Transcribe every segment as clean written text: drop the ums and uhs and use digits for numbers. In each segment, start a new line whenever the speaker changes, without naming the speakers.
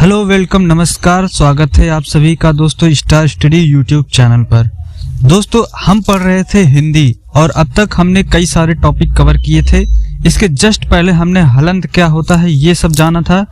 Hello, welcome, नमस्कार, स्वागत है आप सभी का दोस्तों स्टार स्टडी यूट्यूब चैनल पर। दोस्तों हम पढ़ रहे थे हिंदी और अब तक हमने कई सारे टॉपिक कवर किए थे। इसके जस्ट पहले हमने हलंत क्या होता है ये सब जाना था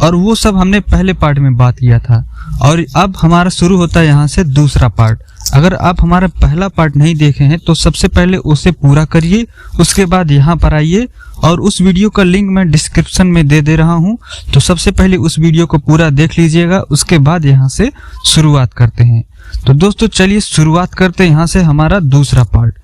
और वो सब हमने पहले पार्ट में बात किया था। और अब हमारा शुरू होता है यहाँ से दूसरा पार्ट। अगर आप हमारा पहला पार्ट नहीं देखे हैं तो सबसे पहले उसे पूरा करिए, उसके बाद यहाँ पर आइए और उस वीडियो का लिंक मैं डिस्क्रिप्शन में दे रहा हूँ। तो सबसे पहले उस वीडियो को पूरा देख लीजिएगा, उसके बाद यहाँ से शुरुआत करते हैं। तो दोस्तों चलिए शुरुआत करते हैं यहाँ से हमारा दूसरा पार्ट।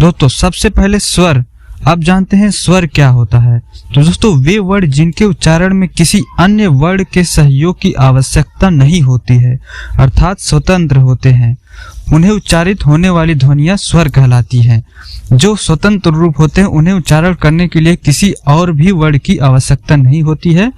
दोस्तों सबसे पहले स्वर। आप जानते हैं स्वर क्या होता है? तो दोस्तों वे वर्ड जिनके उच्चारण में किसी अन्य वर्ड के सहयोग की आवश्यकता नहीं होती है, अर्थात स्वतंत्र होते हैं, उन्हें उच्चारित होने वाली ध्वनियां स्वर कहलाती हैं। जो स्वतंत्र रूप होते हैं उन्हें उच्चारण करने के लिए किसी और भी वर्ड की आवश्यकता नहीं होती है,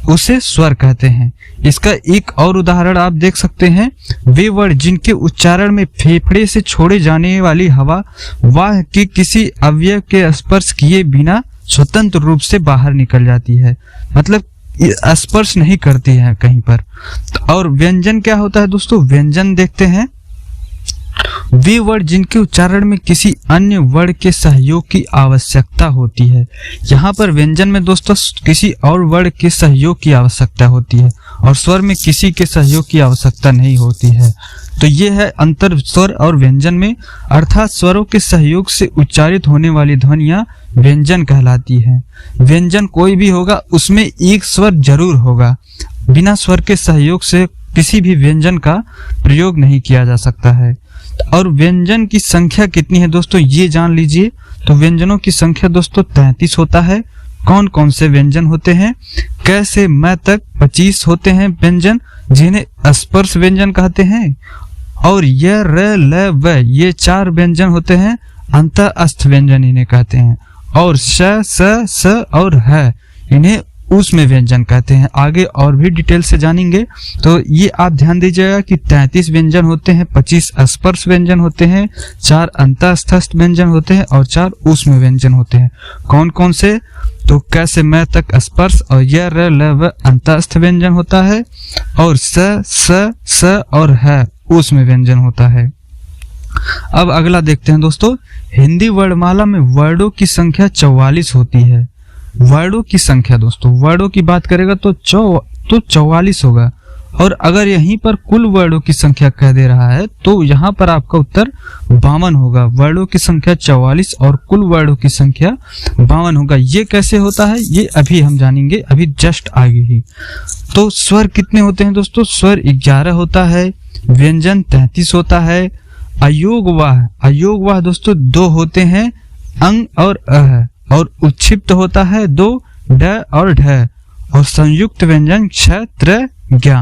उसे स्वर कहते हैं। इसका एक और उदाहरण आप देख सकते हैं। वे वर्ड जिनके उच्चारण में फेफड़े से छोड़े जाने वाली हवा वाह के किसी अवयव के स्पर्श किए बिना स्वतंत्र रूप से बाहर निकल जाती है, मतलब स्पर्श नहीं करती है कहीं पर। और व्यंजन क्या होता है दोस्तों? व्यंजन देखते हैं। वे वर्ड जिनके उच्चारण में किसी अन्य वर्ड के सहयोग की आवश्यकता होती है। यहाँ पर व्यंजन में दोस्तों किसी और वर्ड के सहयोग की आवश्यकता होती है और स्वर में किसी के सहयोग की आवश्यकता नहीं होती है। तो ये है अंतर स्वर और व्यंजन में, अर्थात स्वरों के सहयोग से उच्चारित होने वाली ध्वनियां व्यंजन कहलाती हैं। व्यंजन कोई भी होगा उसमें एक स्वर जरूर होगा, बिना स्वर के सहयोग से किसी भी व्यंजन का प्रयोग नहीं किया जा सकता है। और व्यंजन की संख्या कितनी है दोस्तों ये जान लीजिए। तो व्यंजनों की संख्या दोस्तों 33 होता है। कौन कौन से व्यंजन होते हैं? क से म तक 25 होते हैं व्यंजन, जिन्हें स्पर्श व्यंजन कहते हैं। और य, र, ल, व ये 4 व्यंजन होते हैं, अंतःस्थ व्यंजन इन्हें कहते हैं। और श, स और ह इन्हें उसमें व्यंजन कहते हैं। आगे और भी डिटेल से जानेंगे। तो ये आप ध्यान दीजिएगा कि 33 व्यंजन होते हैं, 25 स्पर्श व्यंजन होते हैं, 4 अंतःस्थ व्यंजन होते हैं और 4 ऊष्म व्यंजन होते हैं। कौन कौन से? तो क से म तक स्पर्श और य, र, ल, व अंतःस्थ व्यंजन होता है और स और ह ऊष्म व्यंजन होता है। अब अगला देखते हैं दोस्तों। हिंदी वर्णमाला में वर्डों की संख्या 44 होती है। वर्डों की संख्या दोस्तों, वर्डों की बात करेगा तो 44 होगा। और अगर यहीं पर कुल वर्डों की संख्या कह दे रहा है तो यहाँ पर आपका उत्तर 52 होगा। वर्डों की संख्या 44 और कुल वर्डों की संख्या 52 होगा। ये कैसे होता है ये अभी हम जानेंगे, अभी जस्ट आगे ही। तो स्वर कितने होते हैं दोस्तों? स्वर 11 होता है, व्यंजन 33 होता है, अयोगवाह दोस्तों 2 होते हैं, अंग और अ, और उच्छिप्त होता है 2, ड और ढ, और संयुक्त व्यंजन 6, त्र, ज्ञ।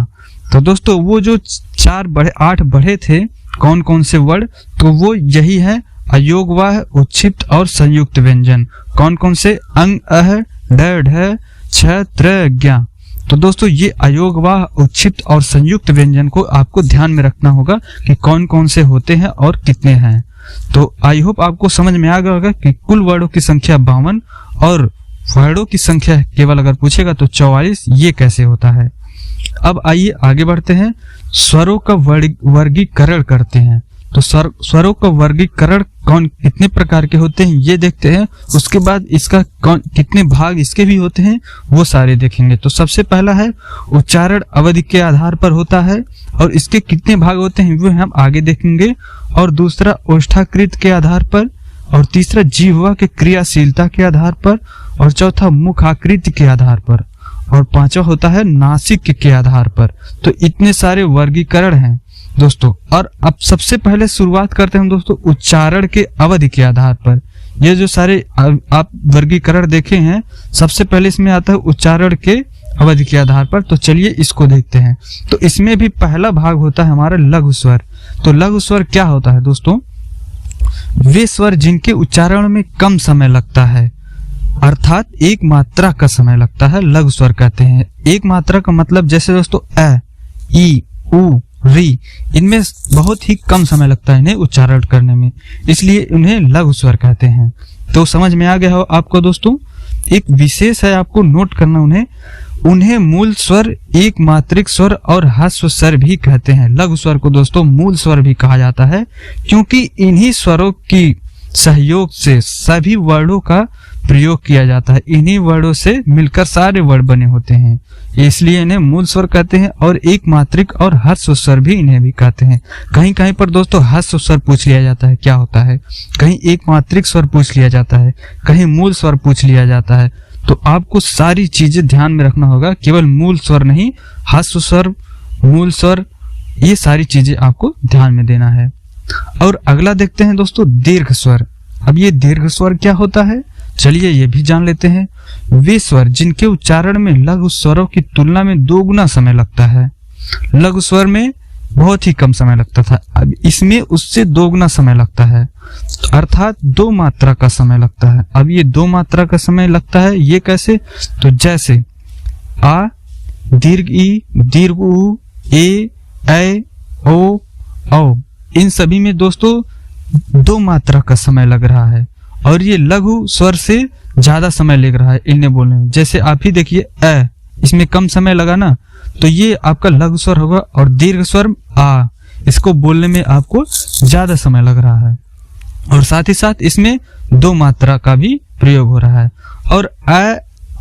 तो दोस्तों वो जो 8 बढ़े थे कौन कौन से वर्ड, तो वो यही है अयोगवाह, उच्छिप्त और संयुक्त व्यंजन। कौन कौन से? अंग, अह, ड, ढ, छ, त्र, ज्ञ। तो दोस्तों ये अयोगवाह, उच्छिप्त और संयुक्त व्यंजन को आपको ध्यान में रखना होगा कि कौन कौन से होते हैं और कितने हैं। तो आई होप आपको समझ में आ गया होगा कि कुल वर्डों की संख्या 52 और वर्डों की संख्या केवल अगर पूछेगा तो 44। ये कैसे होता है? अब आइए आगे बढ़ते हैं। स्वरों का वर्गीकरण करते हैं। तो स्वरों का वर्गीकरण कितने प्रकार के होते हैं ये देखते हैं। उसके बाद इसका कितने भाग इसके भी होते हैं वो सारे देखेंगे। तो सबसे पहला है उच्चारण अवधि के आधार पर होता है और इसके कितने भाग होते हैं वो हम आगे देखेंगे। और दूसरा ओष्ठाकृत के आधार पर, और तीसरा जिह्वा के क्रियाशीलता के आधार पर, और चौथा मुखाकृति के आधार पर, और पांचवा होता है नासिक के आधार पर। तो इतने सारे वर्गीकरण हैं दोस्तों। और अब सबसे पहले शुरुआत करते हैं दोस्तों उच्चारण के अवधि के आधार पर। ये जो सारे आप वर्गीकरण देखे हैं, सबसे पहले इसमें आता है उच्चारण के अवधि के आधार पर। तो चलिए इसको देखते हैं। तो इसमें भी पहला भाग होता है हमारा लघु स्वर। तो लघु स्वर क्या होता है दोस्तों? वे स्वर जिनके उच्चारण में कम समय लगता है, अर्थात एक मात्रा का समय लगता है, लघु स्वर कहते हैं। एक मात्रा का मतलब जैसे दोस्तों अ, ई, उ, री, इनमें बहुत ही कम समय लगता है इन्हें उच्चारण करने में, इसलिए उन्हें लघु स्वर कहते हैं। तो समझ में आ गया हो आपको दोस्तों। एक विशेष है, आपको नोट करना उन्हें। उन्हें मूल स्वर, एक मात्रिक स्वर और ह्रस्व स्वर भी कहते हैं। लघु स्वर को दोस्तों मूल स्वर भी कहा जाता है, क्योंकि इन्हीं स्वरों की सहयोग से सभी वर्णों का प्रयोग किया जाता है। इन्हीं वर्णों से मिलकर सारे वर्ण बने होते हैं, इसलिए इन्हें मूल स्वर कहते हैं। और एक मात्रिक और ह्रस्व स्वर भी इन्हें भी कहते हैं। कहीं कहीं पर दोस्तों ह्रस्व स्वर पूछ लिया जाता है, क्या होता है, कहीं एक मात्रिक स्वर पूछ लिया जाता है, कहीं मूल स्वर पूछ लिया जाता है। तो आपको सारी चीजें ध्यान में रखना होगा, केवल मूल स्वर नहीं, ह्रस्व स्वर, मूल स्वर, ये सारी चीजें आपको ध्यान में देना है। और अगला देखते हैं दोस्तों दीर्घ स्वर। अब ये दीर्घ स्वर क्या होता है, चलिए ये भी जान लेते हैं। वे स्वर जिनके उच्चारण में लघु स्वरों की तुलना में 2 गुना समय लगता है। लघु स्वर में बहुत ही कम समय लगता था, अब इसमें उससे 2 गुना समय लगता है, तो अर्थात 2 मात्रा का समय लगता है। अब ये 2 मात्रा का समय लगता है, ये कैसे, तो जैसे आ, दीर्घ ई, दीर्घ उ, ए, ऐ, ओ, औ, इन सभी में दोस्तों 2 मात्रा का समय लग रहा है, और ये लघु स्वर से ज्यादा समय लग रहा है इन्हें बोलने में। जैसे आप ही देखिए अ, इसमें कम समय लगा ना, तो ये आपका लघु स्वर होगा। और दीर्घ स्वर आ, इसको बोलने में आपको ज्यादा समय लग रहा है, और साथ ही साथ इसमें 2 मात्रा का भी प्रयोग हो रहा है। और अ,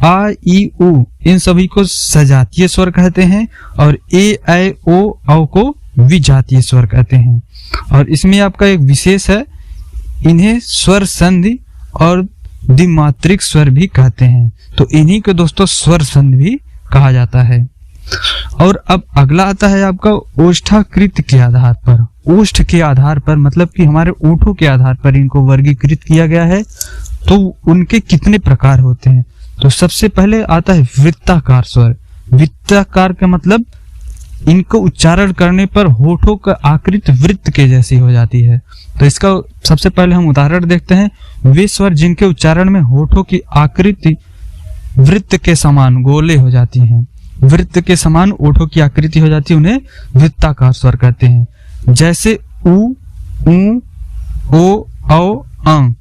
आ, ई, उ, इन सभी को सजातीय स्वर कहते हैं, और ए, ऐ, ओ, औ को विजातीय स्वर कहते हैं। और इसमें आपका एक विशेष है, इन्हें स्वर संधि और द्विमात्रिक स्वर भी कहते हैं। तो इन्हीं को दोस्तों स्वर संधि भी कहा जाता है। और अब अगला आता है आपका ओष्ठाकृत के आधार पर। ओष्ठ के आधार पर मतलब कि हमारे ओठों के आधार पर इनको वर्गीकृत किया गया है। तो उनके कितने प्रकार होते हैं, तो सबसे पहले आता है वृत्ताकार स्वर। वृत्ताकार का मतलब इनको उच्चारण करने पर होठों का आकृति वृत्त के जैसी हो जाती है। तो इसका सबसे पहले हम उदाहरण देखते हैं। वे स्वर जिनके उच्चारण में होठों की आकृति वृत्त के समान गोले हो जाती हैं, वृत्त के समान ओठों की आकृति हो जाती है, उन्हें वृत्ताकार स्वर कहते हैं। जैसे उ, ऊ, ओ, औ, अंग।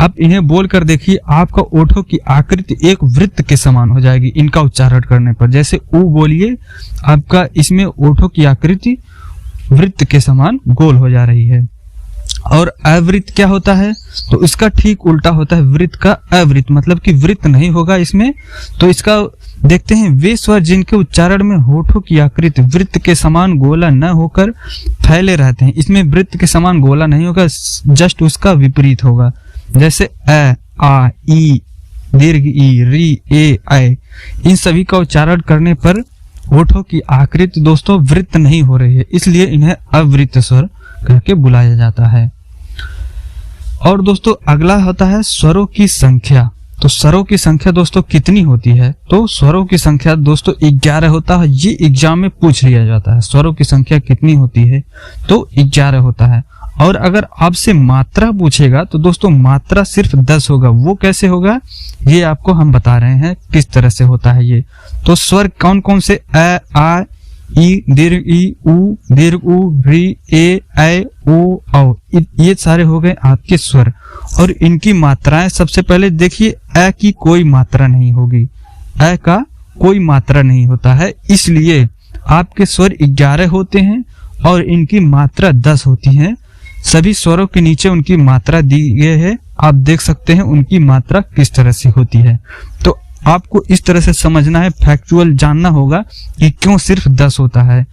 अब इन्हें बोलकर देखिए, आपका ओठों की आकृति एक वृत्त के समान हो जाएगी इनका उच्चारण करने पर। जैसे उ बोलिए, आपका इसमें ओठों की आकृति वृत्त के समान गोल हो जा रही है। और अवृत्त क्या होता है, तो इसका ठीक उल्टा होता है वृत्त का अवृत्त, मतलब कि वृत्त नहीं होगा इसमें। तो इसका देखते हैं, वे स्वर जिनके उच्चारण में होठों की आकृति वृत्त के समान गोला न होकर फैले रहते हैं। इसमें वृत्त के समान गोला नहीं होगा, जस्ट उसका विपरीत होगा। जैसे अ, आ, ई, दीर्घ ई, री, ए, ऐ, इन सभी का उच्चारण करने पर होठों की आकृति दोस्तों वृत्त नहीं हो रही है, इसलिए इन्हें अवृत्त स्वर करके बुलाया जाता है। और दोस्तों अगला होता है स्वरों की संख्या। तो स्वरों की संख्या दोस्तों कितनी होती है, तो स्वरों की संख्या दोस्तों 11 होता है। ये एग्जाम में पूछ लिया जाता है, स्वरों की संख्या कितनी होती है, तो 11 होता है। और अगर आपसे मात्रा पूछेगा तो दोस्तों मात्रा सिर्फ 10 होगा। वो कैसे होगा, ये आपको हम बता रहे हैं किस तरह से होता है ये। तो स्वर कौन कौन से, अ, आ, ई, दीर्घ ई, उ, दीर्घ उ, री, ए, ऐ, ओ, औ, ये सारे हो गए आपके स्वर। और इनकी मात्राएं सबसे पहले देखिए, अ की कोई मात्रा नहीं होगी, अ का कोई मात्रा नहीं होता है, इसलिए आपके स्वर 11 होते हैं और इनकी मात्रा 10 होती है। सभी स्वरों के नीचे उनकी मात्रा दी गई है, आप देख सकते हैं उनकी मात्रा किस तरह से होती है। तो आपको इस तरह से समझना है, फैक्चुअल जानना होगा कि क्यों सिर्फ 10 होता है।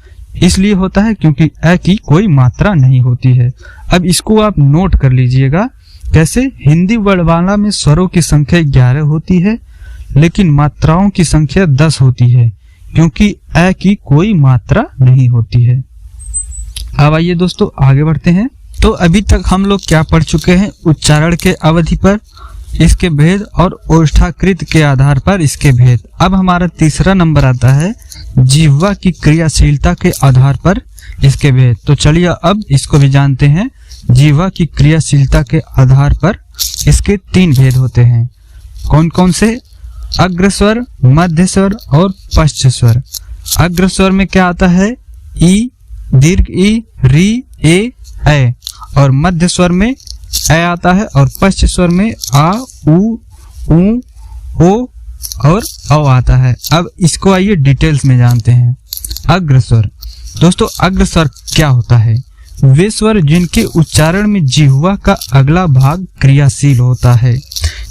इसलिए होता है क्योंकि अ की कोई मात्रा नहीं होती है। अब इसको आप नोट कर लीजिएगा कैसे, हिंदी वर्णमाला में स्वरों की संख्या 11 होती है लेकिन मात्राओं की संख्या 10 होती है, क्योंकि अ की कोई मात्रा नहीं होती है। अब आइए दोस्तों आगे बढ़ते हैं। तो अभी तक हम लोग क्या पढ़ चुके हैं, उच्चारण के अवधि पर इसके भेद और ओष्ठाकृत के आधार पर इसके भेद। अब हमारा तीसरा नंबर आता है जिह्वा की क्रियाशीलता के आधार पर इसके भेद। तो चलिए अब इसको भी जानते हैं। जिह्वा की क्रियाशीलता के आधार पर इसके 3 भेद होते हैं। कौन कौन से, अग्रस्वर, मध्य स्वर और पश्च स्वर। अग्रस्वर में क्या आता है, ई, दीर्घ ई, री, ए, ऐ। और मध्य स्वर में ऐ आता है और पश्च स्वर में आ, उ, ओ, और औ आता है। अब इसको आइए डिटेल्स में जानते हैं। अग्र स्वर। दोस्तों अग्र स्वर क्या होता है? वे स्वर जिनके उच्चारण में जिह्वा का अगला भाग क्रियाशील होता है।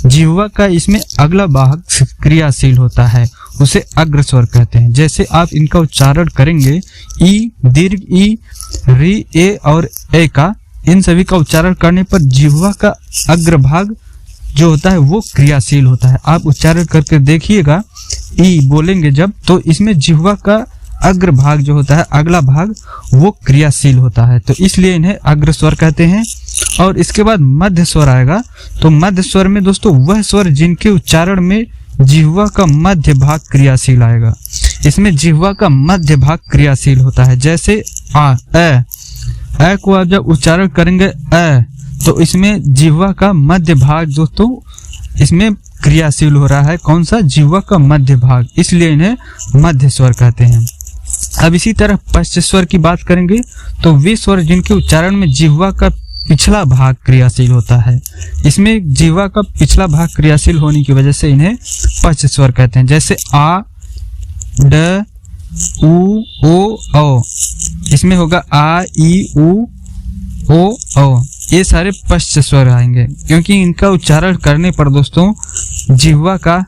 जिह्वा का इसमें अगला भाग क्रियाशील होता है, उसे अग्र स्वर कहते हैं। जैसे आप इनका उच्चारण करेंगे, ई, दीर्घ ई, री, ए और ए का, इन सभी का उच्चारण करने पर जिह्वा का अग्रभाग जो होता है वो क्रियाशील होता है। आप उच्चारण करके देखिएगा, ई बोलेंगे जब, तो इसमें जिह्वा का अग्रभाग जो होता है, अगला भाग, वो क्रियाशील होता है, तो इसलिए इन्हें अग्र स्वर कहते हैं। और इसके बाद मध्य स्वर आएगा। तो मध्य स्वर में दोस्तों वह स्वर जिनके उच्चारण में जिह्वा का मध्य भाग क्रियाशील आएगा। इसमें जिह्वा का मध्य भाग क्रियाशील होता है। जैसे आ, ए को आप जब उच्चारण करेंगे ए, तो इसमें जिह्वा का मध्य भाग दोस्तों इसमें क्रियाशील हो रहा है। कौन सा? जिह्वा का मध्य भाग, इसलिए इन्हें मध्य स्वर कहते हैं। अब इसी तरह पश्च स्वर की बात करेंगे, तो वे स्वर जिनके उच्चारण में जिह्वा का पिछला भाग क्रियाशील होता है। इसमें जिह्वा का पिछला भाग क्रियाशील होने की वजह से इन्हें पश्च स्वर कहते हैं। जैसे आ, ड, उ, ओ, औ, इसमें होगा आ, ई, उ, ओ, औ, ये सारे पश्च स्वर आएंगे, क्योंकि इनका उच्चारण करने पर दोस्तों जिह्वा का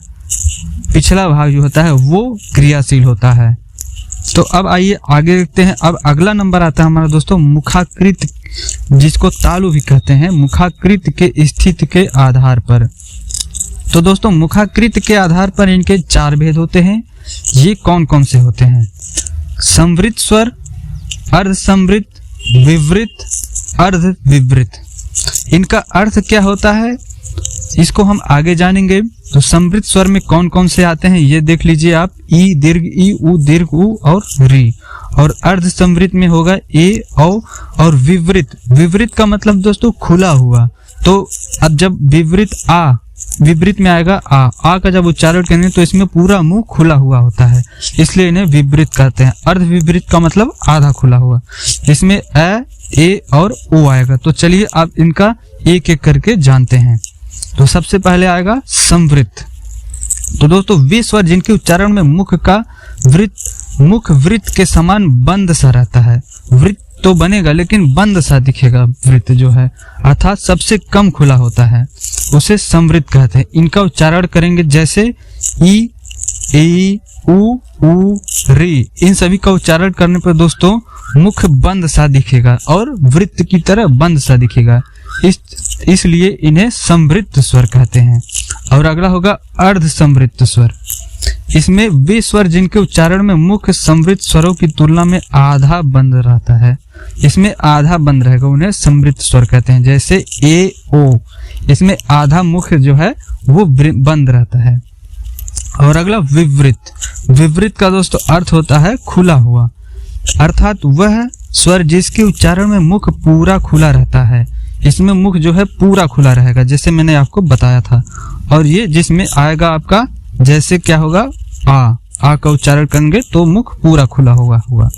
पिछला भाग जो होता है वो क्रियाशील होता है। तो अब आइए आगे देखते हैं। अब अगला नंबर आता है हमारा दोस्तों मुखाकृत, जिसको तालु भी कहते हैं, मुखाकृत के स्थिति के आधार पर। तो दोस्तों मुखाकृत के आधार पर इनके 4 भेद होते हैं। ये कौन कौन से होते हैं? संवृत स्वर, अर्ध संवृत, विवृत, अर्ध विवृत। इनका अर्थ क्या होता है इसको हम आगे जानेंगे। तो संवृत स्वर में कौन कौन से आते हैं ये देख लीजिए आप, ई, दीर्घ ई, उ, दीर्घ उ और री। और अर्ध संवृत में होगा ए, औ और विवृत। विवृत का मतलब दोस्तों खुला हुआ। तो अब जब विवृत में आएगा आ का जब उच्चारण करेंगे तो इसमें पूरा मुंह खुला हुआ होता है, इसलिए इन्हें विवृत कहते हैं। अर्ध विवृत का मतलब आधा खुला हुआ, इसमें ए और ओ आएगा। तो चलिए आप इनका एक एक करके जानते हैं। तो सबसे पहले आएगा संवृत। तो दोस्तों वे स्वर जिनके उच्चारण में मुख वृत्त के समान बंद सा रहता है। वृत्त तो बनेगा लेकिन बंद सा दिखेगा, वृत्त जो है, अर्थात सबसे कम खुला होता है, उसे संवृत कहते हैं। इनका उच्चारण करेंगे जैसे ई, ए, उ, री, इन सभी का उच्चारण करने पर दोस्तों मुख बंद सा दिखेगा और वृत्त की तरह बंद सा दिखेगा, इसलिए इन्हें संवृत स्वर कहते हैं। और अगला होगा अर्ध संवृत स्वर। इसमें वे स्वर जिनके उच्चारण में मुख संवृत स्वरों की तुलना में आधा बंद रहता है। इसमें आधा बंद रहेगा, उन्हें संवृत स्वर कहते हैं। जैसे ए, ओ, इसमें आधा मुख जो है वो बंद रहता है। और अगला विवृत। विवृत का दोस्तों अर्थ होता है खुला हुआ, अर्थात वह स्वर जिसके उच्चारण में मुख पूरा खुला रहता है। इसमें मुख जो है पूरा खुला रहेगा, जैसे मैंने आपको बताया था। और ये जिसमें आएगा आपका, जैसे क्या होगा, आ का उच्चारण करेंगे तो मुख पूरा खुला हुआ।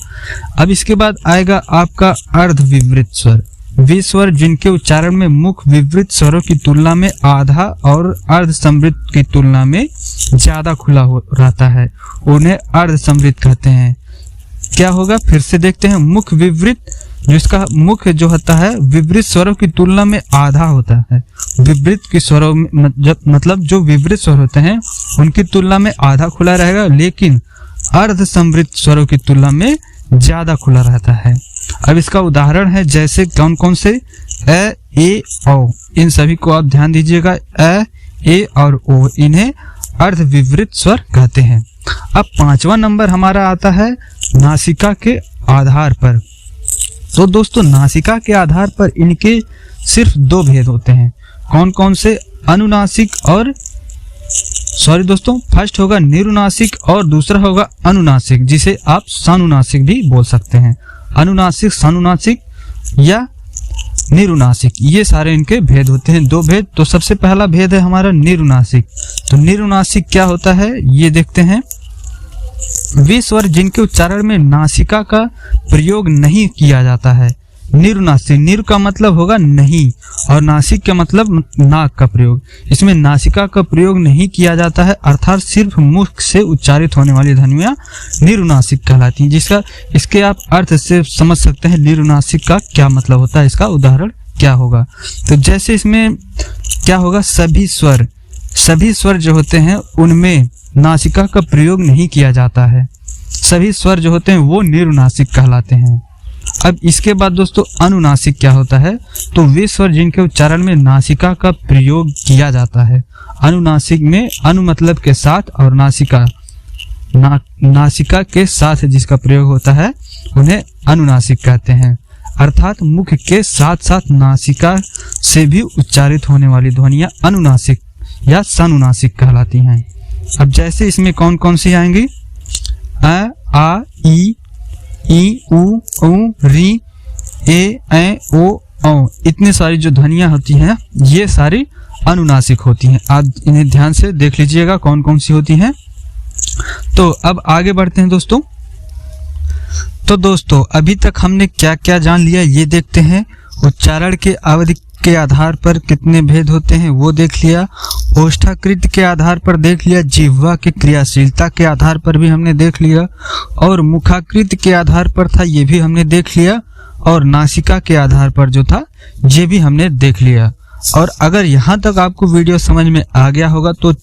अब इसके बाद आएगा आपका अर्ध विवृत स्वर। वे स्वर जिनके उच्चारण में मुख विवृत स्वरों की तुलना में आधा और अर्ध संवृत की तुलना में ज्यादा खुला रहता है, उन्हें अर्ध संवृत कहते हैं। क्या होगा फिर से देखते हैं। मुख विवृत, जिसका मुख जो होता है विवृत स्वरों की तुलना में आधा होता है। विवृत की स्वरों में मतलब जो विवृत स्वर होते हैं उनकी तुलना में आधा खुला रहेगा, लेकिन अर्ध संवृत स्वरों की तुलना में ज्यादा खुला रहता है। अब इसका उदाहरण है जैसे कौन कौन से, ए, ओ, इन सभी को आप ध्यान दीजिएगा। ए और ओ, इन्हें अर्ध विवृत स्वर कहते हैं। अब 5वां नंबर हमारा आता है नासिका के आधार पर। तो दोस्तों नासिका के आधार पर इनके सिर्फ 2 भेद होते हैं। कौन कौन से? अनुनासिक और फर्स्ट होगा निरुनासिक और दूसरा होगा अनुनासिक, जिसे आप सानुनासिक भी बोल सकते हैं। अनुनासिक, सानुनासिक या निरुनासिक, ये सारे इनके भेद होते हैं। 2 भेद। तो सबसे पहला भेद है हमारा निरुनासिक। तो निरुनासिक क्या होता है ये देखते हैं। वे स्वर जिनके उच्चारण में नासिका का प्रयोग नहीं किया जाता है। निरुनासिक, निरु का मतलब होगा नहीं और नासिक का मतलब नाक का प्रयोग। इसमें नासिका का प्रयोग नहीं किया जाता है, अर्थात सिर्फ मुख से उच्चारित होने वाली ध्वनियां निरुनासिक कहलाती हैं। जिसका इसके आप अर्थ से समझ सकते हैं निरुनासिक का क्या मतलब होता है, इसका उदाहरण क्या होगा। तो जैसे इसमें क्या होगा, सभी स्वर जो होते हैं उनमें नासिका का प्रयोग नहीं किया जाता है, सभी स्वर जो होते हैं वो निरुनासिक कहलाते हैं। अब इसके बाद दोस्तों अनुनासिक क्या होता है, तो वे स्वर जिनके उच्चारण में नासिका का प्रयोग किया जाता है। अनुनासिक में अनु मतलब के साथ और नासिका नासिका के साथ जिसका प्रयोग होता है उन्हें अनुनासिक कहते हैं, अर्थात मुख के साथ साथ नासिका से भी उच्चारित होने वाली ध्वनियां अनुनासिक या सनुनासिक कहलाती हैं। अब जैसे इसमें कौन कौन सी आएंगी, अ, आ, ई, उ, री, ए, ओ, औ, इतनी सारी जो ध्वनियां होती हैं ये सारी अनुनासिक होती हैं। आप इन्हें ध्यान से देख लीजिएगा कौन कौन सी होती हैं। तो अब आगे बढ़ते हैं दोस्तों। तो दोस्तों अभी तक हमने क्या क्या जान लिया ये देखते हैं। उच्चारण के अवधि के आधार पर कितने भेद होते हैं वो देख लिया, ओष्ठाकृत के आधार पर देख लिया, जिह्वा की क्रियाशीलता के आधार पर भी हमने देख लिया, और मुखाकृत के आधार पर था ये भी हमने देख लिया, और नासिका के आधार पर जो था ये भी हमने देख लिया। और अगर यहाँ तक आपको वीडियो समझ में आ गया होगा तो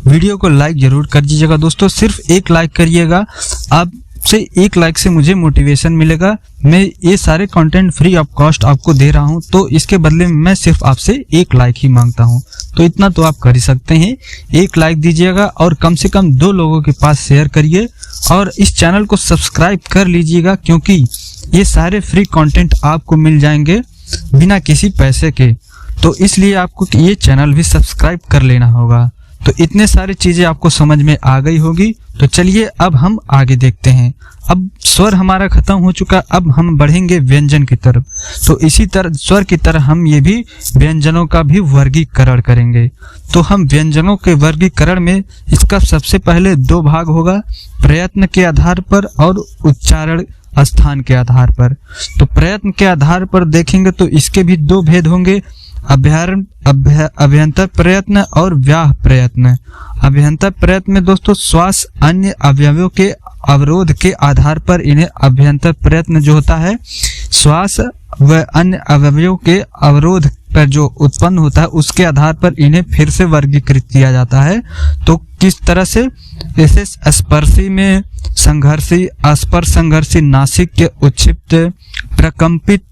वीडियो को लाइक जरूर कर दीजिएगा दोस्तों, सिर्फ एक लाइक करिएगा। आप से एक लाइक से मुझे मोटिवेशन मिलेगा। मैं ये सारे कंटेंट फ्री ऑफ कॉस्ट आपको दे रहा हूं, तो इसके बदले में मैं सिर्फ आपसे एक लाइक ही मांगता हूं। तो इतना तो आप कर ही सकते हैं, एक लाइक दीजिएगा और कम से कम 2 लोगों के पास शेयर करिए और इस चैनल को सब्सक्राइब कर लीजिएगा, क्योंकि ये सारे फ्री कंटेंट आपको मिल जाएंगे बिना किसी पैसे के। तो इसलिए आपको ये चैनल भी सब्सक्राइब कर लेना होगा। तो इतने सारी चीजें आपको समझ में आ गई होगी। तो चलिए अब हम आगे देखते हैं। अब स्वर हमारा खत्म हो चुका, अब हम बढ़ेंगे व्यंजन की तरफ। तो इसी तरह स्वर की तरह हम ये भी व्यंजनों का भी वर्गीकरण करेंगे। तो हम व्यंजनों के वर्गीकरण में इसका सबसे पहले 2 भाग होगा, प्रयत्न के आधार पर और उच्चारण स्थान के आधार पर। तो प्रयत्न के आधार पर देखेंगे तो इसके भी 2 भेद होंगे, अभ्यंतर प्रयत्न और व्याह प्रयत्न। अभ्यंतर प्रयत्न में दोस्तों श्वास अन्य अवयवों के अवरोध के आधार पर इन्हें अभ्यंतर प्रयत्न जो होता है, श्वास व अन्य अवयवों के अवरोध पर जो उत्पन्न होता है उसके आधार पर इन्हें फिर से वर्गीकृत किया जाता है। तो किस तरह से, जैसे स्पर्शी में संघर्षी, अस्पर्श संघर्षी, नासिक के उच्छिप्त, प्रकंपित,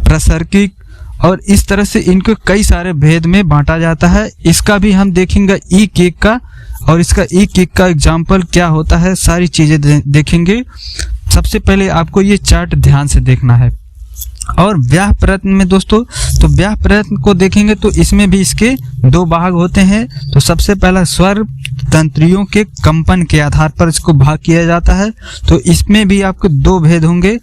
प्रसर्किक, और इस तरह से इनको कई सारे भेद में बांटा जाता है। इसका भी हम देखेंगे ई केक का, और इसका ई केक का एग्जाम्पल क्या होता है, सारी चीजें देखेंगे। सबसे पहले आपको ये चार्ट ध्यान से देखना है। और व्याह प्रयत्न में दोस्तों, तो व्याह प्रयत्न को देखेंगे तो इसमें भी इसके 2 भाग होते हैं। तो सबसे पहला स्वर तंत्रियों के कंपन के आधार पर इसको भाग किया जाता है। तो इसमें भी आपको 2 भेद होंगे,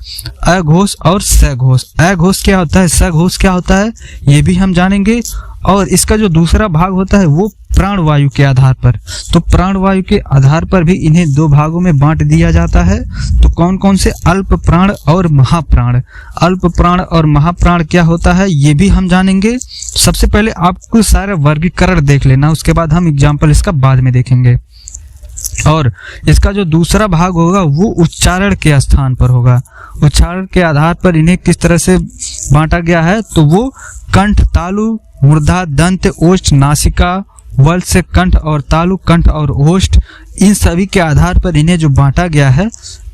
अघोष और सघोष। अघोष क्या होता है, सघोष क्या होता है, ये भी हम जानेंगे। और इसका जो दूसरा भाग होता है वो प्राणवायु के आधार पर। तो प्राणवायु के आधार पर भी इन्हें 2 भागों में बांट दिया जाता है। तो कौन कौन से, अल्प प्राण और महाप्राण। अल्प प्राण और महाप्राण क्या होता है ये भी हम जानेंगे। सबसे पहले आपको सारा वर्गीकरण देख लेना, उसके बाद हम एग्जाम्पल इसका बाद में देखेंगे। और इसका जो दूसरा भाग होगा वो उच्चारण के स्थान पर होगा। उच्चारण के आधार पर इन्हें किस तरह से बांटा गया है, तो वो कंठ, तालु, मूर्धा, दंत, ओष्ठ, नासिका, वल से कंठ और तालु, कंठ और ओष्ठ, इन सभी के आधार पर इन्हें जो बांटा गया है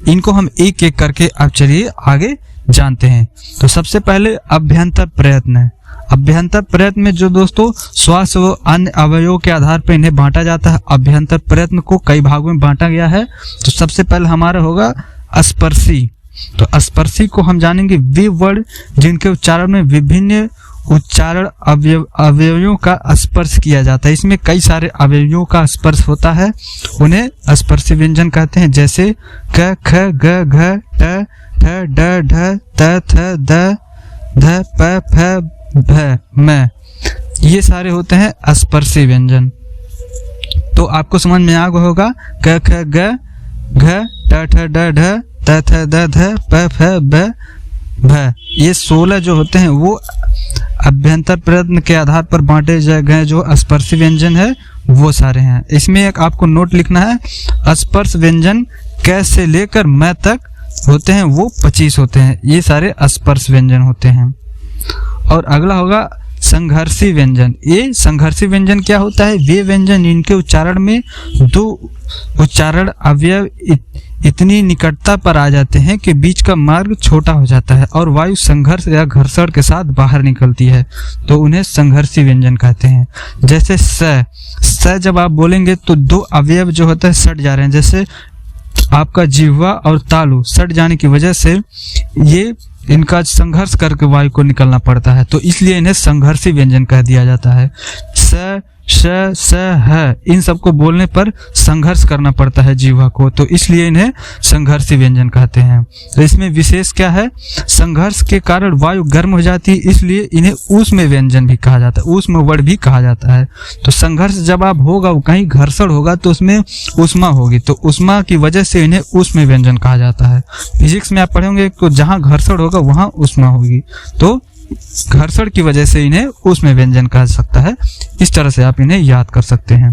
इनको हम एक एक करके अब चलिए आगे जानते हैं। तो सबसे पहले अभ्यंतर प्रयत्न है। अभ्यंतर प्रयत्न में जो दोस्तों श्वास व अन्य अवयवों के आधार पर इन्हें बांटा जाता है। अभ्यंतर प्रयत्न को कई भागों में बांटा गया है। तो सबसे पहले हमारा होगा स्पर्शी। तो स्पर्शी को हम जानेंगे वे वर्ड जिनके उच्चारण में विभिन्न उच्चारण अवयवों का स्पर्श किया जाता है। इसमें कई सारे अवयवों का स्पर्श होता है, उन्हें स्पर्शी व्यंजन कहते हैं। जैसे क, ख, ग, घ, ट, ठ, ड, ढ, त, थ, द, ध, प, फ, भ, म, ये सारे होते हैं स्पर्शी व्यंजन। तो आपको समझ में आ गया होगा, क, ख, ग, घ, ट, ठ, ड, ढ, त, थ, द, ध, प, फ, ब, भ, ये 16 जो होते हैं वो अभ्यंतर प्रयत्न के आधार पर बांटे गए जो स्पर्शी व्यंजन है वो सारे हैं। इसमें एक आपको नोट लिखना है, स्पर्श व्यंजन क से लेकर म तक होते हैं वो 25 होते हैं, ये सारे स्पर्श व्यंजन होते हैं। और अगला होगा संघर्षी व्यंजन। ये संघर्षी व्यंजन क्या होता है? वे व्यंजन इनके उच्चारण में दो उच्चारण अवयव इतनी निकटता पर आ जाते हैं कि बीच का मार्ग छोटा हो जाता है और वायु संघर्ष या घर्षण के साथ बाहर निकलती है, तो उन्हें संघर्षी व्यंजन कहते हैं। जैसे स जब आप बोलेंगे तो दो अवयव जो होता है सट जा रहे हैं, जैसे आपका जिह्वा और तालु सट जाने की वजह से ये इनका संघर्ष करके वायु को निकलना पड़ता है, तो इसलिए इन्हें संघर्षी व्यंजन कह दिया जाता है। स श ह इन सबको बोलने पर संघर्ष करना पड़ता है जिह्वा को, तो इसलिए इन्हें संघर्षी व्यंजन कहते हैं। तो इसमें विशेष क्या है? संघर्ष के कारण वायु गर्म हो जाती है, इसलिए इन्हें ऊष्म व्यंजन भी कहा जाता है, ऊष्म वर्ड भी कहा जाता है। तो संघर्ष जब आप होगा, कहीं घर्षण होगा तो उसमें ऊष्मा होगी, तो ऊष्मा की वजह से इन्हें ऊष्म व्यंजन कहा जाता है। फिजिक्स में आप पढ़ेंगे तो जहाँ घर्षण होगा वहाँ ऊष्मा होगी, तो घर्षण की वजह से इन्हें ऊष्म व्यंजन कहा सकता है। इस तरह से आप इन्हें याद कर सकते हैं।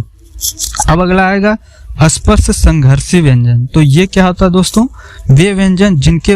अब अगला आएगा स्पर्श संघर्षी व्यंजन। तो ये क्या होता है दोस्तों? वे व्यंजन जिनके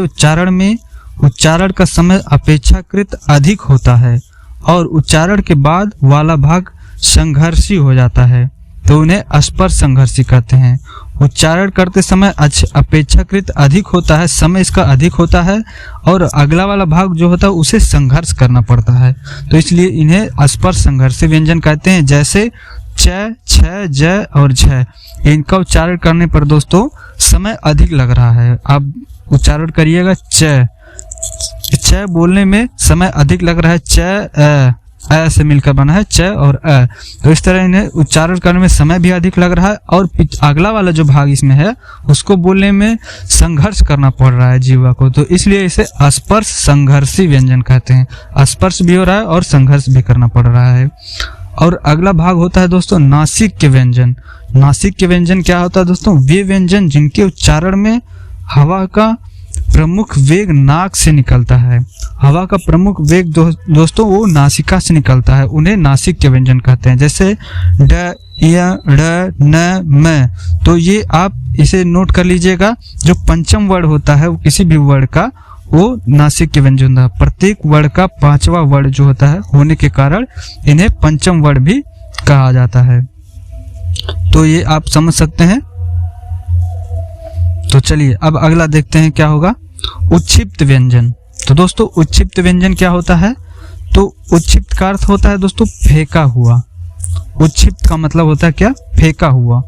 उच्चारण का समय अपेक्षाकृत अधिक होता है और उच्चारण के बाद वाला भाग संघर्षी हो जाता है, तो उन्हें स्पर्श संघर्षी कहते हैं। उच्चारण करते समय अपेक्षाकृत अधिक होता है, समय इसका अधिक होता है और अगला वाला भाग जो होता है उसे संघर्ष करना पड़ता है, तो इसलिए इन्हें स्पर्श संघर्षी व्यंजन कहते हैं। जैसे च, छ, ज और झ, इनका उच्चारण करने पर दोस्तों समय अधिक लग रहा है। आप उच्चारण करिएगा च बोलने में समय अधिक लग रहा है, च अ से मिलकर बना है च और अ, तो इस तरह इन्हें उच्चारण करने में समय भी अधिक लग रहा है और अगला वाला जो भाग इसमें है उसको बोलने में संघर्ष करना पड़ रहा है जीवा को, तो इसलिए इसे स्पर्श संघर्षी व्यंजन कहते हैं। स्पर्श भी हो रहा है और संघर्ष भी करना पड़ रहा है। और अगला भाग होता है दोस्तों नासिक के व्यंजन। नासिक के व्यंजन क्या होता है दोस्तों? वे व्यंजन जिनके उच्चारण में हवा का प्रमुख वेग नाक से निकलता है। हवा का प्रमुख वेग दोस्तों वो नासिका से निकलता है, उन्हें नासिक के व्यंजन कहते हैं। जैसे ड, य, ड़, न, म, तो ये आप इसे नोट कर लीजिएगा, जो पंचम वर्ण होता है वो किसी भी वर्ण का वो नासिक के व्यंजन होता है। प्रत्येक वर्ण का पांचवा वर्ण जो होता है होने के कारण इन्हें पंचम वर्ण भी कहा जाता है, तो ये आप समझ सकते हैं। तो चलिए अब अगला देखते हैं क्या होगा, उच्छिप्त व्यंजन। तो दोस्तों उच्छिप्त व्यंजन क्या होता है? तो उच्छिप्त का अर्थ होता है दोस्तों फेंका हुआ। उच्छिप्त का मतलब होता है क्या? फेंका हुआ।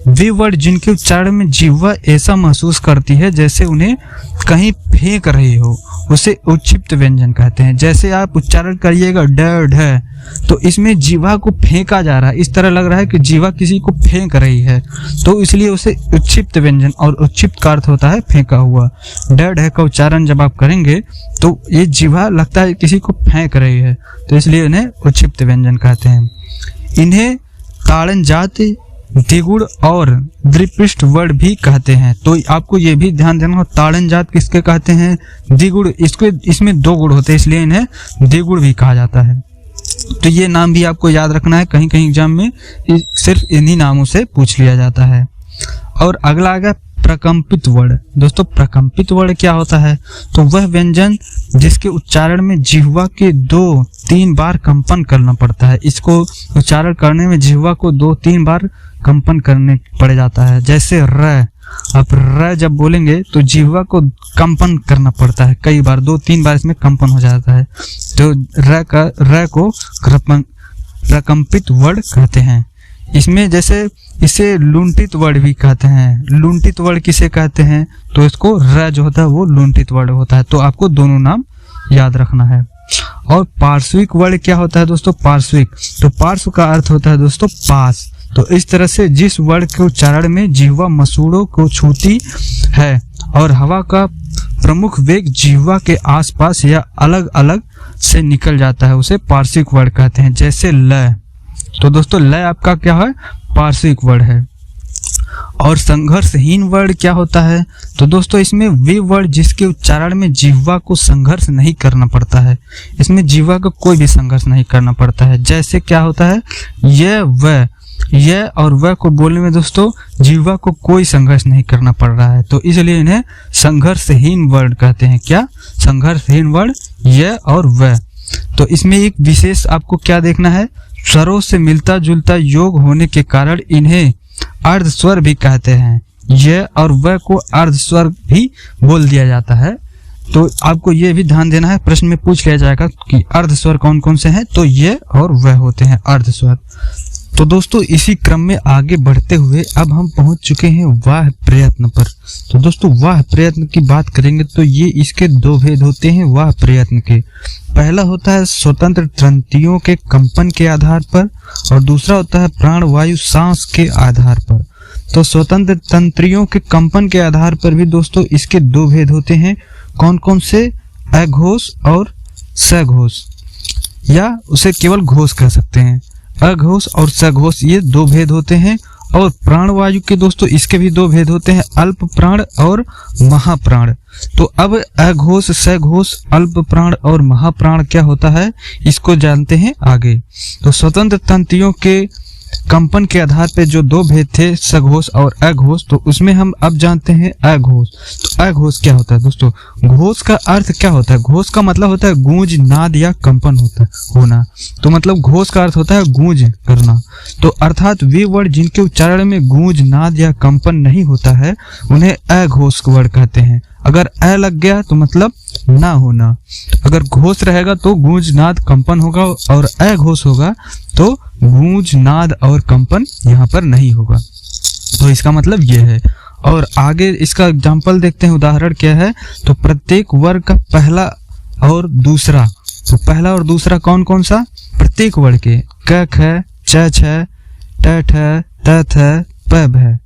वे वर्ड जिनके उच्चारण में जिह्वा ऐसा महसूस करती है जैसे उन्हें कहीं फेंक रही हो, उसे उच्छिप्त व्यंजन कहते हैं। जैसे आप उच्चारण करिएगा ड, ढ, तो इसमें जीवा को फेंका जा रहा है, इस तरह लग रहा है कि जीवा किसी को फेंक रही है, तो इसलिए उसे उच्छिप्त व्यंजन, और उच्छिप्त का अर्थ होता है फेंका हुआ। ड, ढ का उच्चारण जब आप करेंगे तो ये जीवा लगता है किसी को फेंक रही है, तो इसलिए इन्हें उच्छिप्त व्यंजन कहते हैं। इन्हें ताड़न जाति, द्विगुण और द्विपृष्ठ वर्ण भी कहते हैं। तो आपको ये भी ध्यान देना हो, ताड़न जात किसके कहते हैं? द्विगुण। इसमें दो गुण होते हैं, इसलिए इन्हें द्विगुण भी कहा जाता है। तो ये नाम भी आपको याद रखना है, कहीं कहीं एग्जाम में सिर्फ इन्हीं नामों से पूछ लिया जाता है। और अगला आ गया प्रकंपित वर्ण। दोस्तों प्रकंपित वर्ण क्या होता है? तो वह व्यंजन जिसके उच्चारण में जिह्वा के 2-3 बार कंपन करना पड़ता है। इसको उच्चारण करने में जिह्वा को 2-3 बार कंपन करने पड़ जाता है। जैसे र, आप र जब बोलेंगे तो जिह्वा को कंपन करना पड़ता है कई बार, 2-3 बार इसमें कंपन हो जाता है, तो र को प्रकंपित वर्ण कहते हैं। इसमें जैसे इसे लुंठित वर्ण भी कहते हैं। लुंठित वर्ण किसे कहते हैं? तो इसको र जो होता है वो लुंठित वर्ण होता है, तो आपको दोनों नाम याद रखना है। और पार्श्विक वर्ण क्या होता है दोस्तों? पार्श्विक, तो पार्श्व का अर्थ होता है दोस्तों पास। तो इस तरह से जिस वर्ण के उच्चारण में जिह्वा मसूड़ों को छूती है और हवा का प्रमुख वेग जिह्वा के आसपास या अलग अलग से निकल जाता है, उसे पार्श्विक वर्ण कहते हैं। जैसे ल, तो दोस्तों लय आपका क्या है? पार्श्विक वर्ण है। और संघर्षहीन वर्ण क्या होता है? तो दोस्तों इसमें वे वर्ण जिसके उच्चारण में जिह्वा को संघर्ष नहीं करना पड़ता है। इसमें जिह्वा को कोई भी संघर्ष नहीं करना पड़ता है। जैसे क्या होता है, यह और वह को बोलने में दोस्तों जिह्वा को कोई संघर्ष नहीं करना पड़ रहा है, तो इसलिए इन्हें संघर्षहीन वर्ण कहते हैं। क्या? संघर्षहीन वर्ण यह और वह। तो इसमें एक विशेष आपको क्या देखना है, स्वरों से मिलता जुलता योग होने के कारण इन्हें अर्ध स्वर भी कहते हैं। यह और वह को अर्ध स्वर भी बोल दिया जाता है। तो आपको ये भी ध्यान देना है, प्रश्न में पूछ लिया जाएगा कि अर्ध स्वर कौन कौन से हैं, तो ये और वह होते हैं अर्ध स्वर। तो दोस्तों इसी क्रम में आगे बढ़ते हुए अब हम पहुंच चुके हैं वाह प्रयत्न पर। तो दोस्तों वाह प्रयत्न की बात करेंगे तो ये इसके दो भेद होते हैं वाह प्रयत्न के। पहला होता है स्वतंत्र तंत्रियों के कंपन के आधार पर और दूसरा होता है प्राण वायु सांस के आधार पर। तो स्वतंत्र तंत्रियों के कंपन के आधार पर भी दोस्तों इसके दो भेद होते हैं। कौन कौन से? अघोष और सघोष, या उसे केवल घोष कह सकते हैं। अघोष और सघोष ये दो भेद होते हैं। और प्राणवायु के दोस्तों इसके भी दो भेद होते हैं, अल्प प्राण और महाप्राण। तो अब अघोष सघोष अल्प प्राण और महाप्राण क्या होता है इसको जानते हैं आगे। तो स्वतंत्र तंत्रियों के कंपन के आधार पे जो दो भेद थे सघोष और अघोष, तो उसमें हम अब जानते हैं अघोष। तो अघोष क्या होता है दोस्तों? घोष का अर्थ क्या होता है? घोष का मतलब होता है गूंज नाद या कंपन होना। तो मतलब घोष का अर्थ होता है गूंज करना। तो अर्थात वे वर्ण जिनके उच्चारण में गूंज नाद या कंपन नहीं होता है उन्हें अघोष वर्ण कहते हैं। अगर अ लग गया तो मतलब ना होना, अगर घोष रहेगा तो गूंज नाद कंपन होगा और अघोष होगा तो गूंज नाद और कंपन यहाँ पर नहीं होगा। तो इसका मतलब ये है। और आगे इसका एग्जाम्पल देखते हैं, उदाहरण क्या है। तो प्रत्येक वर्ग का पहला और दूसरा, तो पहला और दूसरा कौन कौन सा? प्रत्येक वर्ग के क ख छ छ ट ठ त थ प भ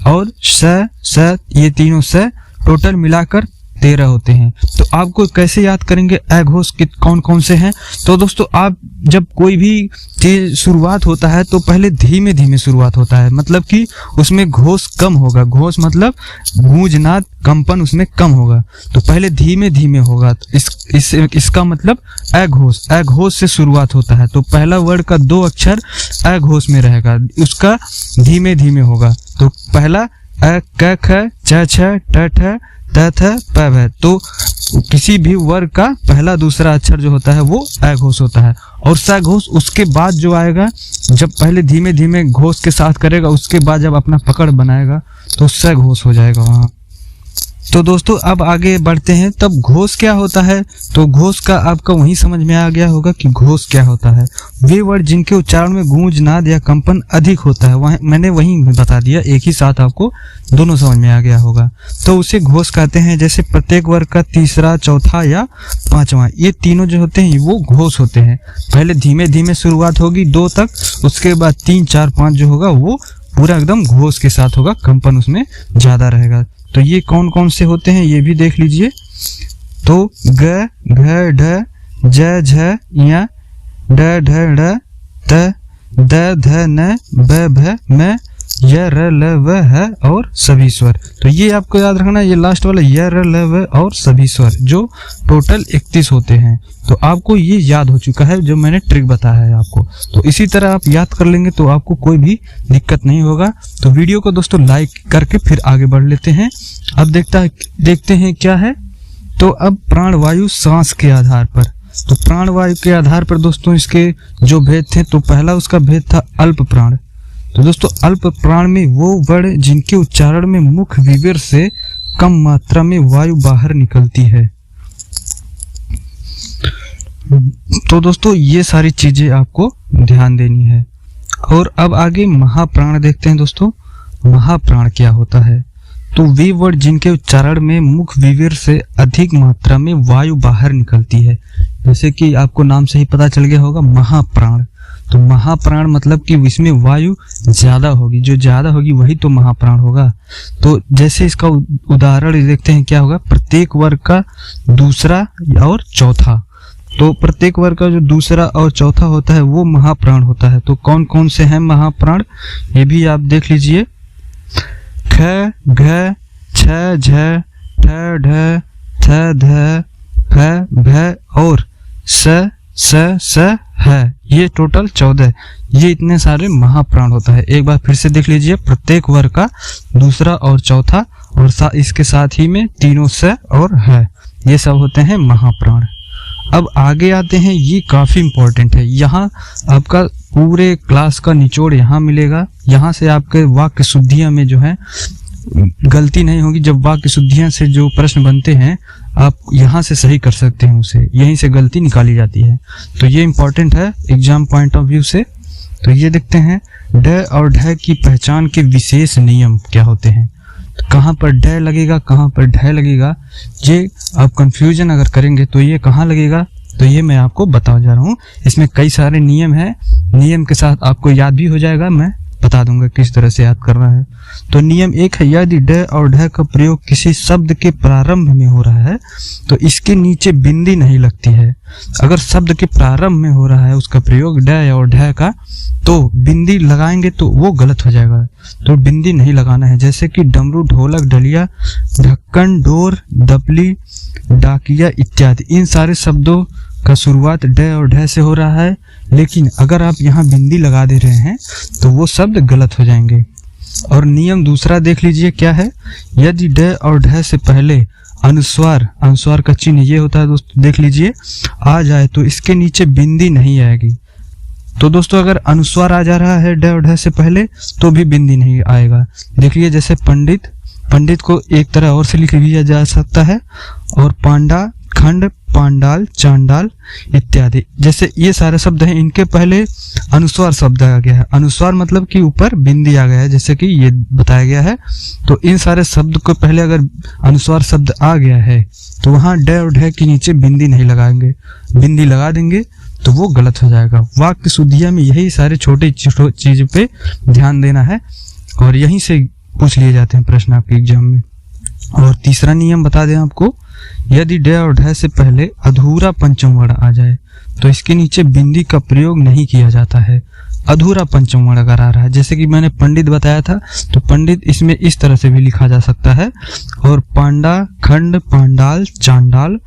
और स ये तीनों से टोटल मिलाकर 13 होते हैं। तो आपको कैसे याद करेंगे अघोष के कौन कौन से हैं? तो दोस्तों आप जब कोई भी चीज शुरुआत होता है तो पहले धीमे धीमे शुरुआत होता है, मतलब कि उसमें घोष कम होगा। घोष मतलब गूंजनाद कंपन उसमें कम होगा, तो पहले धीमे धीमे होगा। इसका मतलब अघोष, अघोष से शुरुआत होता है। तो पहला वर्ड का 2 अक्षर अघोष में रहेगा, उसका धीमे धीमे होगा। तो पहला अ क ख छ छ ट ठ त थ प भ। तो किसी भी वर्ग का पहला दूसरा अक्षर जो होता है वो अघोष होता है। और सघोष उसके बाद जो आएगा, जब पहले धीमे धीमे घोष के साथ करेगा उसके बाद जब अपना पकड़ बनाएगा तो सघोष हो जाएगा वहाँ। तो दोस्तों अब आगे बढ़ते हैं। तब घोष क्या होता है? तो घोष का आपका वहीं समझ में आ गया होगा कि घोष क्या होता है। वे वर्ड जिनके उच्चारण में गूंज नाद या कंपन अधिक होता है, वह मैंने वहीं बता दिया, एक ही साथ आपको दोनों समझ में आ गया होगा। तो उसे घोष कहते हैं। जैसे प्रत्येक वर्ग का तीसरा, चौथा या पांचवा, ये तीनों जो होते हैं वो घोष होते हैं। पहले धीमे धीमे शुरुआत होगी 2 तक, उसके बाद 3, 4, 5 जो होगा वो पूरा एकदम घोष के साथ होगा, कंपन उसमें ज्यादा रहेगा। तो ये कौन कौन से होते हैं ये भी देख लीजिए। तो ग घ ढ ज झ य ड ढ ढ त द ध न ब भ म य र ल व ह और सभी स्वर। तो ये आपको याद रखना, ये लास्ट वाला य र ल व और सभी स्वर जो टोटल 31 होते हैं। तो आपको ये याद हो चुका है जो मैंने ट्रिक बताया है आपको। तो इसी तरह आप याद कर लेंगे तो आपको कोई भी दिक्कत नहीं होगा। तो वीडियो को दोस्तों लाइक करके फिर आगे बढ़ लेते हैं। अब देखते हैं क्या है। तो अब प्राणवायु सांस के आधार पर, तो प्राणवायु के आधार पर दोस्तों इसके जो भेद थे, तो पहला उसका भेद था अल्प प्राण। तो दोस्तों अल्प प्राण में वो वर्ण जिनके उच्चारण में मुख विवर से कम मात्रा में वायु बाहर निकलती है। तो दोस्तों ये सारी चीजें आपको ध्यान देनी है। और अब आगे महाप्राण देखते हैं दोस्तों। महाप्राण क्या होता है? तो वे वर्ड जिनके उच्चारण में मुख विवर से अधिक मात्रा में वायु बाहर निकलती है। जैसे कि आपको नाम से ही पता चल गया होगा महाप्राण। तो महाप्राण मतलब कि इसमें वायु ज्यादा होगी, जो ज्यादा होगी वही तो महाप्राण होगा। तो जैसे इसका उदाहरण देखते हैं क्या होगा। प्रत्येक वर्ग का दूसरा और चौथा, तो प्रत्येक वर्ग का जो दूसरा और चौथा होता है वो महाप्राण होता है। तो कौन कौन से हैं महाप्राण ये भी आप देख लीजिए। ख घ छ झ ठ ढ थ ध फ भ और स है। ये टोटल 14, ये इतने सारे महाप्राण होता है। एक बार फिर से देख लीजिए, प्रत्येक वर्ग का दूसरा और चौथा और इसके साथ ही में तीनों स और है, ये सब होते हैं महाप्राण। अब आगे आते हैं, ये काफी इंपॉर्टेंट है। यहाँ आपका पूरे क्लास का निचोड़ यहाँ मिलेगा। यहाँ से आपके वाक्य शुद्धियां में जो है गलती नहीं होगी। जब वाक्य शुद्धियां से जो प्रश्न बनते हैं आप यहाँ से सही कर सकते हैं, उसे यहीं से गलती निकाली जाती है। तो ये इंपॉर्टेंट है एग्जाम पॉइंट ऑफ व्यू से। तो ये देखते हैं, ड और ढ की पहचान के विशेष नियम क्या होते हैं। तो कहाँ पर ड लगेगा, कहाँ पर ढ लगेगा, ये आप कंफ्यूजन अगर करेंगे तो ये कहाँ लगेगा, तो ये मैं आपको बता जा रहा हूँ। इसमें कई सारे नियम है, नियम के साथ आपको याद भी हो जाएगा, मैं बता दूंगा किस तरह से याद करना है। तो नियम 1 है, यदि ड और ढ का प्रयोग किसी शब्द के प्रारंभ में हो रहा है तो इसके नीचे बिंदी नहीं लगती है। अगर शब्द के प्रारंभ में हो रहा है उसका प्रयोग ड और ढ का, तो बिंदी लगाएंगे तो वो गलत हो जाएगा। तो बिंदी नहीं लगाना है। जैसे कि डमरू, ढोलक, डलिया, ढक्कन, डोर, दपली, डाकिया इत्यादि, इन सारे शब्दों का शुरुआत ड और ढ से हो रहा है, लेकिन अगर आप यहाँ बिंदी लगा दे रहे हैं तो वो शब्द गलत हो जाएंगे। और नियम दूसरा देख लीजिए क्या है, यदि ड और ढ से पहले अनुस्वार, अनुस्वार का चिन्ह ये होता है दोस्तों, देख लीजिए, आ जाए तो इसके नीचे बिंदी नहीं आएगी। तो दोस्तों अगर अनुस्वार आ जा रहा है ड और ढ से पहले तो भी बिंदी नहीं आएगा। देखिए जैसे पंडित, पंडित को एक तरह और से लिख लिया जा सकता है, और पांडा, खंड, पांडाल, चांडाल इत्यादि, जैसे ये सारे शब्द हैं, इनके पहले अनुस्वार शब्द आ गया है। अनुस्वार मतलब कि ऊपर बिंदी आ गया है, जैसे कि ये बताया गया है। तो इन सारे शब्द को पहले अगर अनुस्वार शब्द आ गया है तो वहां ड और ढ के नीचे बिंदी नहीं लगाएंगे, बिंदी लगा देंगे तो वो गलत हो जाएगा। वाक्य शुद्धिया में यही सारे छोटे चीज पे ध्यान देना है, और यहीं से पूछ लिए जाते हैं प्रश्न आपके एग्जाम में। और तीसरा नियम बता दें आपको, यदि ड और ढ से पहले अधूरा पंचम वर्ण आ जाए तो इसके नीचे बिंदी का प्रयोग नहीं किया जाता है। अधूरा पंचम वर्ण अगर आ रहा है, जैसे कि मैंने पंडित बताया था, तो पंडित इसमें इस तरह से भी लिखा जा सकता है। और पांडा, खंड, पांडाल, चांडाल,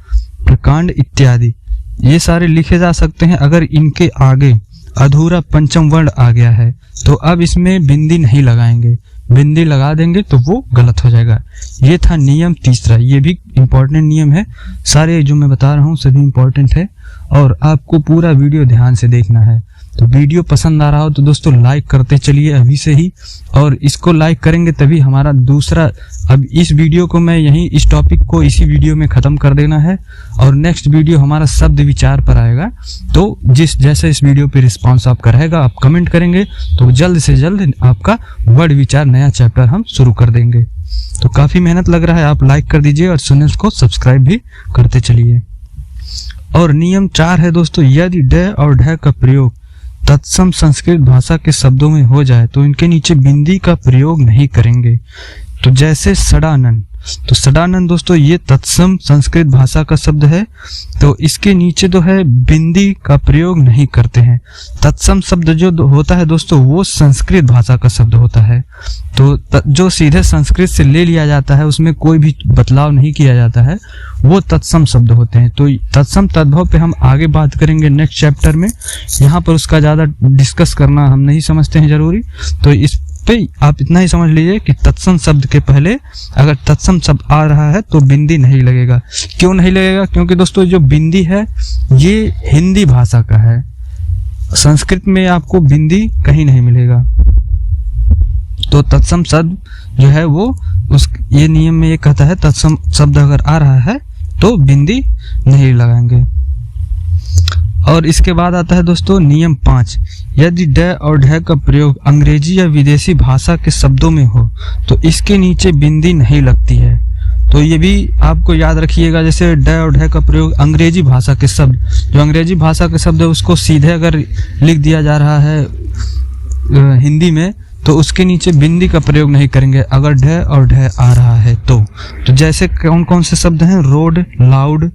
प्रकांड इत्यादि, ये सारे लिखे जा सकते हैं अगर इनके आगे अधूरा पंचम वर्ण आ गया है। तो अब इसमें बिंदी नहीं लगाएंगे, बिंदी लगा देंगे तो वो गलत हो जाएगा। ये था नियम तीसरा, ये भी इम्पोर्टेंट नियम है। सारे जो मैं बता रहा हूँ सभी इम्पोर्टेंट है, और आपको पूरा वीडियो ध्यान से देखना है। तो वीडियो पसंद आ रहा हो तो दोस्तों लाइक करते चलिए अभी से ही, और इसको लाइक करेंगे तभी हमारा दूसरा, अब इस वीडियो को मैं यहीं, इस टॉपिक को इसी वीडियो में ख़त्म कर देना है, और नेक्स्ट वीडियो हमारा शब्द विचार पर आएगा। तो जैसे इस वीडियो पे रिस्पांस आपका रहेगा, आप कमेंट करेंगे तो जल्द से जल्द आपका वर्ड विचार नया चैप्टर हम शुरू कर देंगे। तो काफ़ी मेहनत लग रहा है, आप लाइक कर दीजिए और चैनल को सब्सक्राइब भी करते चलिए। और नियम 4 है दोस्तों, यदि ड और ढ का प्रयोग तत्सम संस्कृत भाषा के शब्दों में हो जाए तो इनके नीचे बिंदी का प्रयोग नहीं करेंगे। तो जैसे सडानन, तो सडानन दोस्तों ये तत्सम संस्कृत भाषा का शब्द है, तो इसके नीचे जो है बिंदी का प्रयोग नहीं करते हैं। तत्सम शब्द जो होता है दोस्तों वो संस्कृत भाषा का शब्द होता है, तो जो सीधे संस्कृत से ले लिया जाता है, उसमें कोई भी बदलाव नहीं किया जाता है, वो तत्सम शब्द होते हैं। तो तत्सम तद्भव पे हम आगे बात करेंगे नेक्स्ट चैप्टर में, यहाँ पर उसका ज़्यादा डिस्कस करना हम नहीं समझते हैं जरूरी। तो इस पे आप इतना ही समझ लीजिए कि तत्सम शब्द के पहले अगर तत्सम शब्द आ रहा है तो बिंदी नहीं लगेगा। क्यों नहीं लगेगा? क्योंकि दोस्तों जो बिंदी है ये हिंदी भाषा का है, संस्कृत में आपको बिंदी कहीं नहीं मिलेगा। तो तत्सम शब्द जो है वो ये नियम में ये कहता है, तत्सम शब्द अगर आ रहा है तो बिंदी नहीं लगाएंगे। और इसके बाद आता है दोस्तों नियम 5, यदि ड और ढ का प्रयोग अंग्रेजी या विदेशी भाषा के शब्दों में हो तो इसके नीचे बिंदी नहीं लगती है। तो ये भी आपको याद रखिएगा, जैसे ड और ढ का प्रयोग अंग्रेजी भाषा के शब्द, जो अंग्रेजी भाषा के शब्द है उसको सीधे अगर लिख दिया जा रहा है हिंदी में तो उसके नीचे बिंदी का प्रयोग नहीं करेंगे अगर ढ और ढ आ रहा है तो जैसे कौन कौन से शब्द हैं, road, loud,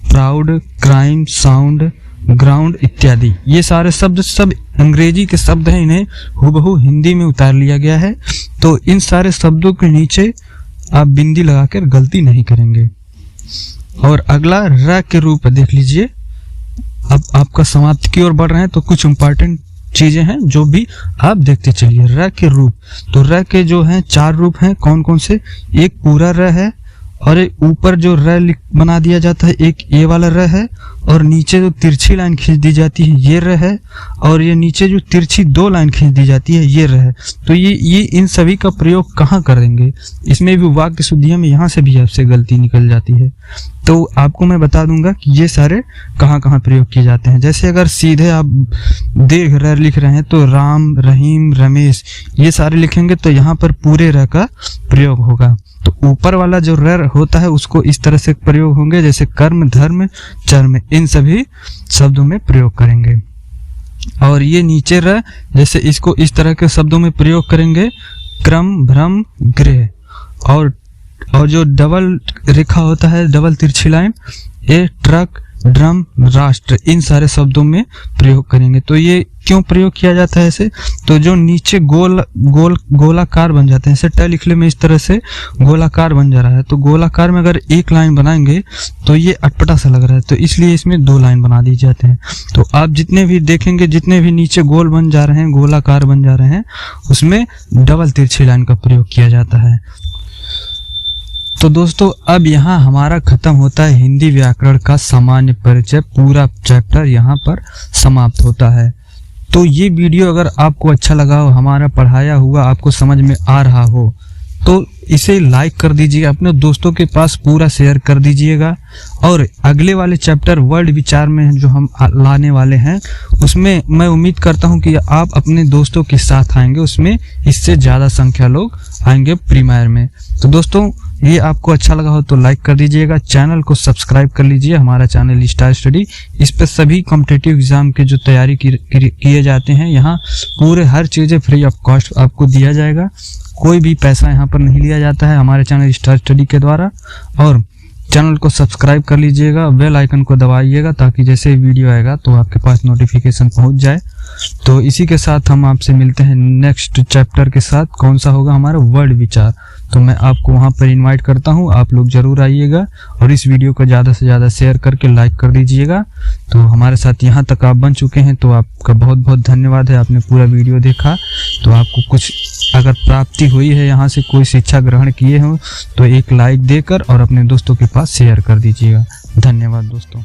proud, crime, sound, ground इत्यादि। ये सारे शब्द सब अंग्रेजी के शब्द हैं, इन्हें हूबहू हिंदी में उतार लिया गया है। तो इन सारे शब्दों के नीचे आप बिंदी लगाकर गलती नहीं करेंगे। और अगला र के रूप देख लीजिए। अब आपका समाप्ति की ओर बढ़ रहे हैं तो कुछ इंपॉर्टेंट चीजें हैं जो भी आप देखते चलिए। र के रूप, तो र के जो हैं 4 रूप हैं। कौन कौन से? एक पूरा र है, और एक ऊपर जो र बना दिया जाता है एक ये वाला र है, और नीचे जो तिरछी लाइन खींच दी जाती है ये र है, और ये नीचे जो तिरछी 2 लाइन खींच दी जाती है ये र है। तो ये इन सभी का प्रयोग कहाँ करेंगे? इसमें भी वाक्य शुद्धियों में यहाँ से भी आपसे गलती निकल जाती है। तो आपको मैं बता दूंगा कि ये सारे कहाँ कहाँ प्रयोग किए जाते हैं। जैसे अगर सीधे आप दीर्घ र लिख रहे हैं तो राम, रहीम, रमेश ये सारे लिखेंगे तो यहाँ पर पूरे र का प्रयोग होगा। तो ऊपर वाला जो र होता है उसको इस तरह से प्रयोग होंगे, जैसे कर्म, धर्म, चर्म, इन सभी शब्दों में प्रयोग करेंगे। और ये नीचे र, जैसे इसको इस तरह के शब्दों में प्रयोग करेंगे, क्रम, भ्रम, गृह। और जो डबल रेखा होता है, डबल तिरछी लाइन, ये ट्रक, ड्रम, राष्ट्र, इन सारे शब्दों में प्रयोग करेंगे। तो ये क्यों प्रयोग किया जाता है ऐसे? तो जो नीचे गोलाकार बन जाते हैं, जैसे ट लिखने में इस तरह से गोलाकार बन जा रहा है, तो गोलाकार में अगर एक लाइन बनाएंगे तो ये अटपटा सा लग रहा है, तो इसलिए इसमें 2 लाइन बना दी जाते हैं। तो आप जितने भी देखेंगे, जितने भी नीचे गोल बन जा रहे हैं, गोलाकार बन जा रहे हैं, उसमें डबल तिरछी लाइन का प्रयोग किया जाता है। तो दोस्तों अब यहाँ हमारा खत्म होता है हिंदी व्याकरण का सामान्य परिचय। पूरा चैप्टर यहाँ पर समाप्त होता है। तो ये वीडियो अगर आपको अच्छा लगा हो, हमारा पढ़ाया हुआ आपको समझ में आ रहा हो, तो इसे लाइक कर दीजिएगा, अपने दोस्तों के पास पूरा शेयर कर दीजिएगा। और अगले वाले चैप्टर वर्ड विचार में जो हम लाने वाले हैं, उसमें मैं उम्मीद करता हूं कि आप अपने दोस्तों के साथ आएंगे, उसमें इससे ज़्यादा संख्या लोग आएंगे प्रीमियर में। तो दोस्तों ये आपको अच्छा लगा हो तो लाइक कर दीजिएगा, चैनल को सब्सक्राइब कर लीजिए। हमारा चैनल स्टार स्टडी, इस पर सभी कॉम्पिटिटिव एग्जाम के जो तैयारी किए जाते हैं, यहाँ पूरे हर चीज़ें फ्री ऑफ कॉस्ट आपको दिया जाएगा। कोई भी पैसा यहाँ पर नहीं लिया जाता है हमारे चैनल स्टार स्टडी के द्वारा। और चैनल को सब्सक्राइब कर लीजिएगा, बेल आइकन को दबाइएगा ताकि जैसे वीडियो आएगा तो आपके पास नोटिफिकेशन पहुंच जाए। तो इसी के साथ हम आपसे मिलते हैं नेक्स्ट चैप्टर के साथ। कौन सा होगा? हमारा वर्ड विचार। तो मैं आपको वहां पर इनवाइट करता हूं, आप लोग जरूर आइएगा और इस वीडियो को ज़्यादा से ज़्यादा शेयर करके लाइक कर दीजिएगा। तो हमारे साथ यहाँ तक आप बन चुके हैं तो आपका बहुत बहुत धन्यवाद है, आपने पूरा वीडियो देखा। तो आपको कुछ अगर प्राप्ति हुई है, यहाँ से कोई शिक्षा ग्रहण किए हो, तो एक लाइक देकर और अपने दोस्तों के पास शेयर कर दीजिएगा। धन्यवाद दोस्तों।